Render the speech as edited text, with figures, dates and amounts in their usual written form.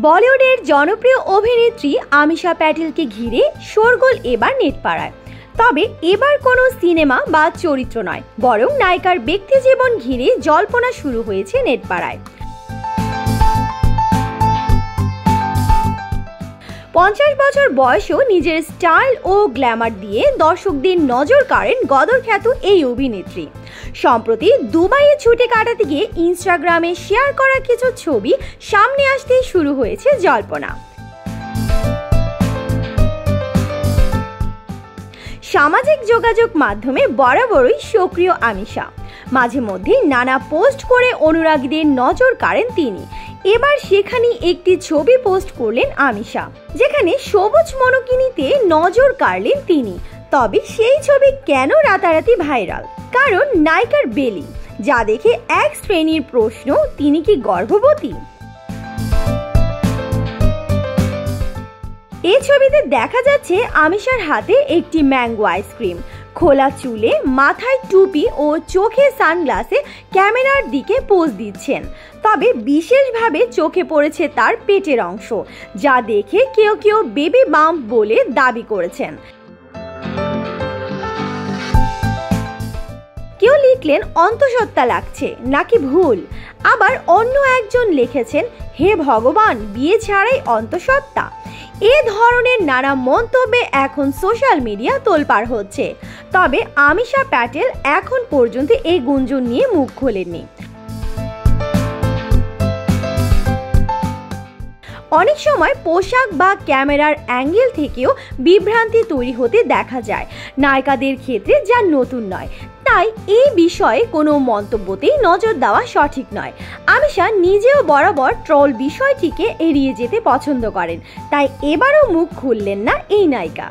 বলিউডের জনপ্রিয় অভিনেত্রী আমিশা প্যাটেলকে ঘিরে শোরগোল এবার নেটপাড়ায়। তবে এবার কোনো সিনেমা বা চরিত্র নয়, বরং নায়িকার ব্যক্তিজীবন ঘিরে জল্পনা শুরু হয়েছে নেটপাড়ায়। 50 বছর বয়সেও নিজের স্টাইল ও গ্ল্যামার দিয়ে দর্শকদের নজর কাড়েন গদরখ্যাত এই অভিনেত্রী। সম্প্রতি দুবাইয়ে ছুটি কাটাতে গিয়ে ইনস্টাগ্রামে শেয়ার করা কিছু ছবি সামনে আসতেই শুরু হয়েছে জল্পনা। সামাজিক যোগাযোগ মাধ্যমে বরাবরই সক্রিয় আমিশা। মাঝে মধ্যে নানা পোস্ট করে অনুরাগীদের নজর কাড়েন তিনি। এবার সেখানে একটি ছবি পোস্ট করলেন আমিশা, যেখানে সবুজ মনোকিনীতে নজর কাড়লেন তিনি। তবে সেই ছবি কেন রাতারাতি ভাইরাল? কারণ নায়িকার বেলি, যা দেখে এক শ্রেণীর প্রশ্ন, তিনি কি গর্ভবতী? এই ছবিতে দেখা যাচ্ছে আমিশার হাতে একটি ম্যাঙ্গো আইসক্রিম, খোলা চুলে, মাথায় টুপি ও চোখে সানগ্লাসে ক্যামেরার দিকে পোজ দিচ্ছেন। তবে বিশেষভাবে চোখে পড়েছে তার পেটের অংশ, যা দেখে কেউ কেউ বেবি বাম্প বলে দাবি করেছেন। কেউ লিখলেন অন্তঃসত্ত্বা লাগছে নাকি ভুল, আবার অন্য একজন লিখেছেন হে ভগবান, বিয়ে ছাড়াই অন্তঃসত্ত্বা। এ ধরনের নানা মন্তব্যে এখন সোশ্যাল মিডিয়া তোলপাড় হচ্ছে। তবে আমিশা প্যাটেল এখন পর্যন্ত এই গুঞ্জন নিয়ে মুখ খোলেননি। অনেক সময় পোশাক বা ক্যামেরার অ্যাঙ্গেল থেকেও বিভ্রান্তি তৈরি হতে দেখা যায় নায়িকাদের ক্ষেত্রে, যা নতুন নয়। তাই এই বিষয়ে কোনো মন্তব্যতেই নজর দেওয়া সঠিক নয়। আমিশা নিজেও বরাবর ট্রল বিষয়টিকে এড়িয়ে যেতে পছন্দ করেন, তাই এবারও মুখ খুললেন না এই নায়িকা।